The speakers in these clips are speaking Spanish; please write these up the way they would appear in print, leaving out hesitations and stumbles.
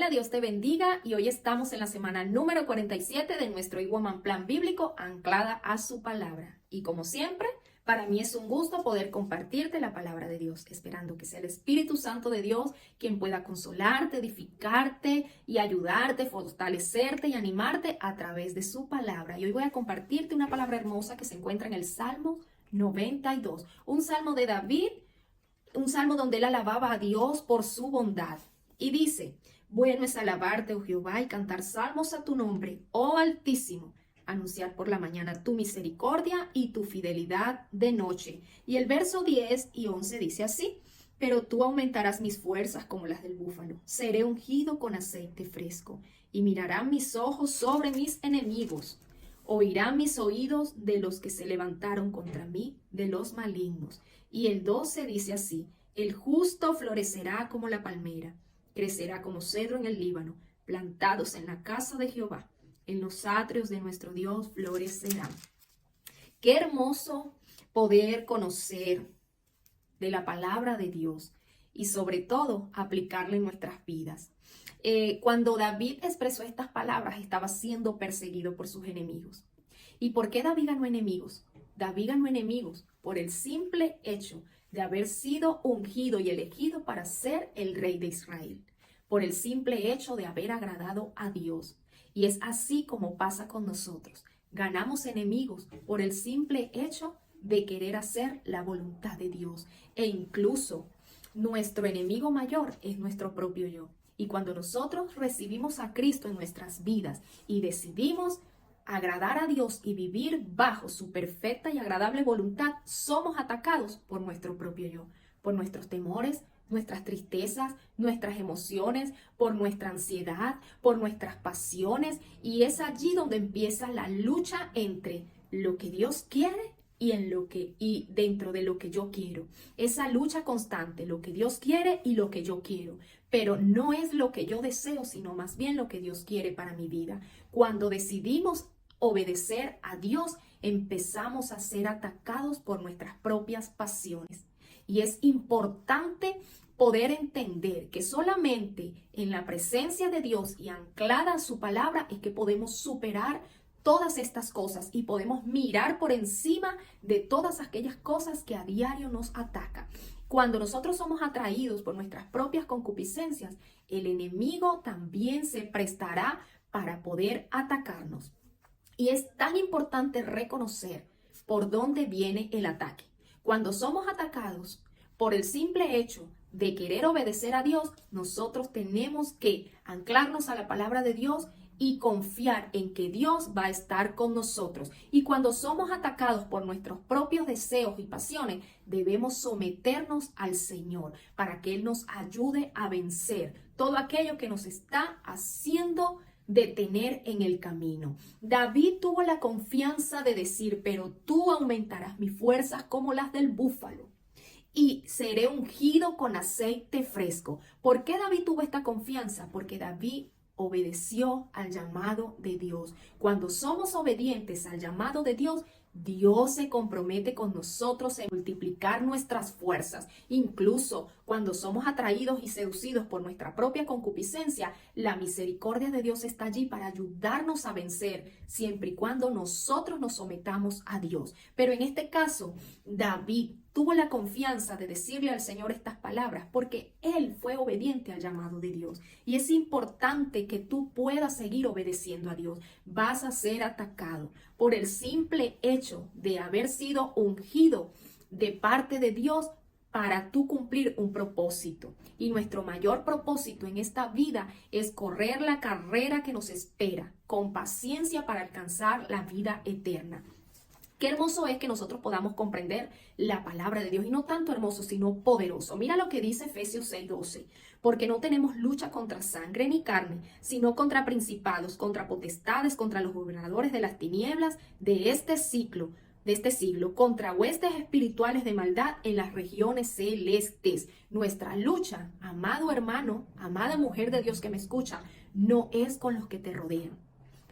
Hola, Dios te bendiga y hoy estamos en la semana número 47 de nuestro iWoman Plan Bíblico anclada a su palabra. Y como siempre, para mí es un gusto poder compartirte la palabra de Dios, esperando que sea el Espíritu Santo de Dios quien pueda consolarte, edificarte y ayudarte, fortalecerte y animarte a través de su palabra. Y hoy voy a compartirte una palabra hermosa que se encuentra en el Salmo 92, un salmo de David, un salmo donde él alababa a Dios por su bondad. Y dice: bueno es alabarte, oh Jehová, y cantar salmos a tu nombre, oh Altísimo, anunciar por la mañana tu misericordia y tu fidelidad de noche. Y el verso 10 y 11 dice así: pero tú aumentarás mis fuerzas como las del búfalo, seré ungido con aceite fresco, y mirarán mis ojos sobre mis enemigos. Oirán mis oídos de los que se levantaron contra mí, de los malignos. Y el 12 dice así: el justo florecerá como la palmera, crecerá como cedro en el Líbano, plantados en la casa de Jehová, en los atrios de nuestro Dios florecerán. Qué hermoso poder conocer de la palabra de Dios y sobre todo aplicarla en nuestras vidas. Cuando David expresó estas palabras, estaba siendo perseguido por sus enemigos. ¿Y por qué David ganó enemigos? David ganó enemigos por el simple hecho de haber sido ungido y elegido para ser el rey de Israel, por el simple hecho de haber agradado a Dios. Y es así como pasa con nosotros. Ganamos enemigos por el simple hecho de querer hacer la voluntad de Dios. E incluso nuestro enemigo mayor es nuestro propio yo. Y cuando nosotros recibimos a Cristo en nuestras vidas y decidimos agradar a Dios y vivir bajo su perfecta y agradable voluntad, somos atacados por nuestro propio yo, por nuestros temores, nuestras tristezas, nuestras emociones, por nuestra ansiedad, por nuestras pasiones. Y es allí donde empieza la lucha entre lo que Dios quiere y dentro de lo que yo quiero. Esa lucha constante, lo que Dios quiere y lo que yo quiero. Pero no es lo que yo deseo, sino más bien lo que Dios quiere para mi vida. Cuando decidimos obedecer a Dios, empezamos a ser atacados por nuestras propias pasiones. Y es importante poder entender que solamente en la presencia de Dios y anclada a su palabra es que podemos superar todas estas cosas y podemos mirar por encima de todas aquellas cosas que a diario nos atacan. Cuando nosotros somos atraídos por nuestras propias concupiscencias, el enemigo también se prestará para poder atacarnos. Y es tan importante reconocer por dónde viene el ataque. Cuando somos atacados por el simple hecho de querer obedecer a Dios, nosotros tenemos que anclarnos a la palabra de Dios y confiar en que Dios va a estar con nosotros. Y cuando somos atacados por nuestros propios deseos y pasiones, debemos someternos al Señor para que Él nos ayude a vencer todo aquello que nos está haciendo detener en el camino. David tuvo la confianza de decir: pero tú aumentarás mis fuerzas como las del búfalo, y seré ungido con aceite fresco. ¿Por qué David tuvo esta confianza? Porque David obedeció al llamado de Dios. Cuando somos obedientes al llamado de Dios, Dios se compromete con nosotros en multiplicar nuestras fuerzas. Incluso cuando somos atraídos y seducidos por nuestra propia concupiscencia, la misericordia de Dios está allí para ayudarnos a vencer, siempre y cuando nosotros nos sometamos a Dios. Pero en este caso, David tuvo la confianza de decirle al Señor estas palabras porque él fue obediente al llamado de Dios. Y es importante que tú puedas seguir obedeciendo a Dios. Vas a ser atacado por el simple hecho de haber sido ungido de parte de Dios para tú cumplir un propósito. Y nuestro mayor propósito en esta vida es correr la carrera que nos espera con paciencia para alcanzar la vida eterna. Qué hermoso es que nosotros podamos comprender la palabra de Dios, y no tanto hermoso, sino poderoso. Mira lo que dice Efesios 6:12. Porque no tenemos lucha contra sangre ni carne, sino contra principados, contra potestades, contra los gobernadores de las tinieblas de este siglo, contra huestes espirituales de maldad en las regiones celestes. Nuestra lucha, amado hermano, amada mujer de Dios que me escucha, no es con los que te rodean.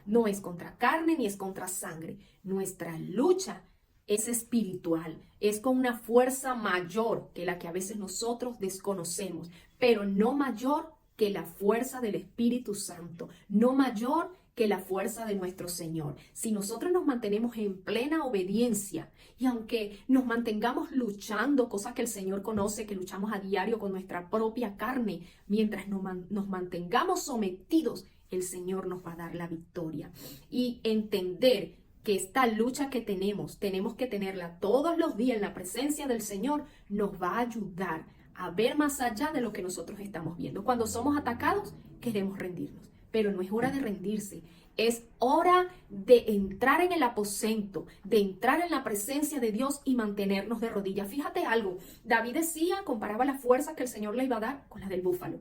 No es contra carne ni es contra sangre. Nuestra lucha es espiritual, es con una fuerza mayor que la que a veces nosotros desconocemos, pero no mayor que la fuerza del Espíritu Santo, no mayor que la fuerza de nuestro Señor. Si nosotros nos mantenemos en plena obediencia y aunque nos mantengamos luchando, cosas que el Señor conoce, que luchamos a diario con nuestra propia carne, mientras nos mantengamos sometidos, el Señor nos va a dar la victoria. Y entender que esta lucha que tenemos que tenerla todos los días en la presencia del Señor, nos va a ayudar a ver más allá de lo que nosotros estamos viendo. Cuando somos atacados, queremos rendirnos, pero no es hora de rendirse. Es hora de entrar en el aposento, de entrar en la presencia de Dios y mantenernos de rodillas. Fíjate algo, David comparaba la fuerza que el Señor le iba a dar con la del búfalo.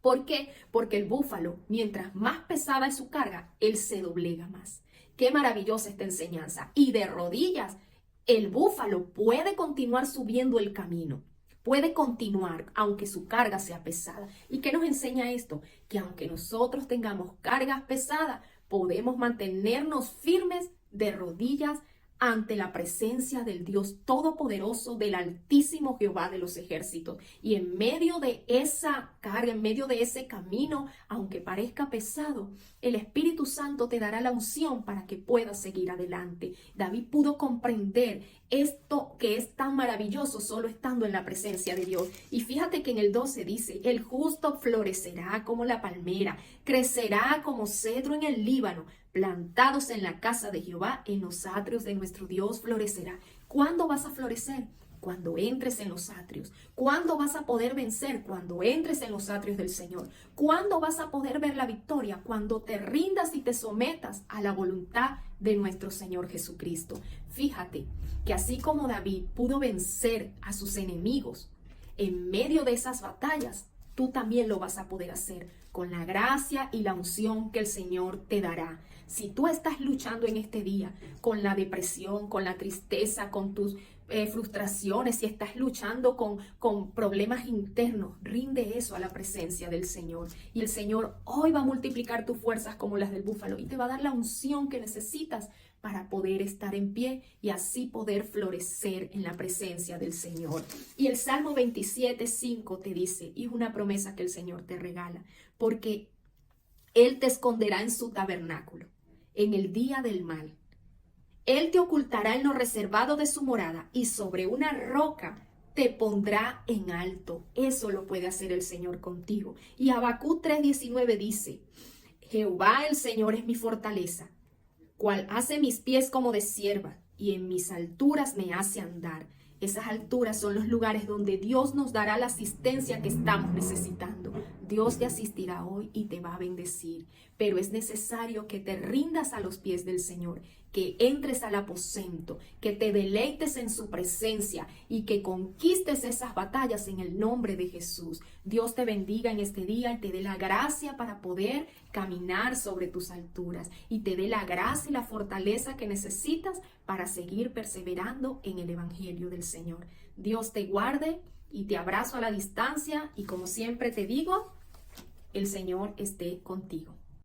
¿Por qué? Porque el búfalo, mientras más pesada es su carga, él se doblega más. Qué maravillosa esta enseñanza. Y de rodillas, el búfalo puede continuar subiendo el camino. Puede continuar, aunque su carga sea pesada. ¿Y qué nos enseña esto? Que aunque nosotros tengamos cargas pesadas, podemos mantenernos firmes de rodillas ante la presencia del Dios Todopoderoso, del Altísimo Jehová de los ejércitos. Y en medio de esa carga, en medio de ese camino, aunque parezca pesado, el Espíritu Santo te dará la unción para que puedas seguir adelante. David pudo comprender esto que es tan maravilloso solo estando en la presencia de Dios. Y fíjate que en el 12 dice, el justo florecerá como la palmera, crecerá como cedro en el Líbano, plantados en la casa de Jehová, en los atrios de nuestro Dios florecerá. ¿Cuándo vas a florecer? Cuando entres en los atrios. ¿Cuándo vas a poder vencer? Cuando entres en los atrios del Señor. ¿Cuándo vas a poder ver la victoria? Cuando te rindas y te sometas a la voluntad de nuestro Señor Jesucristo. Fíjate que así como David pudo vencer a sus enemigos en medio de esas batallas, tú también lo vas a poder hacer con la gracia y la unción que el Señor te dará. Si tú estás luchando en este día con la depresión, con la tristeza, con tus frustraciones, si estás luchando con problemas internos, rinde eso a la presencia del Señor. Y el Señor hoy va a multiplicar tus fuerzas como las del búfalo y te va a dar la unción que necesitas para poder estar en pie y así poder florecer en la presencia del Señor. Y el Salmo 27:5 te dice, y es una promesa que el Señor te regala, porque Él te esconderá en su tabernáculo, en el día del mal. Él te ocultará en lo reservado de su morada y sobre una roca te pondrá en alto. Eso lo puede hacer el Señor contigo. Y Habacuc 3:19 dice, Jehová el Señor es mi fortaleza, cual hace mis pies como de cierva, y en mis alturas me hace andar. Esas alturas son los lugares donde Dios nos dará la asistencia que estamos necesitando. Dios te asistirá hoy y te va a bendecir, pero es necesario que te rindas a los pies del Señor, que entres al aposento, que te deleites en su presencia y que conquistes esas batallas en el nombre de Jesús. Dios te bendiga en este día y te dé la gracia para poder caminar sobre tus alturas y te dé la gracia y la fortaleza que necesitas para seguir perseverando en el Evangelio del Señor. Dios te guarde y te abrazo a la distancia y como siempre te digo, el Señor esté contigo.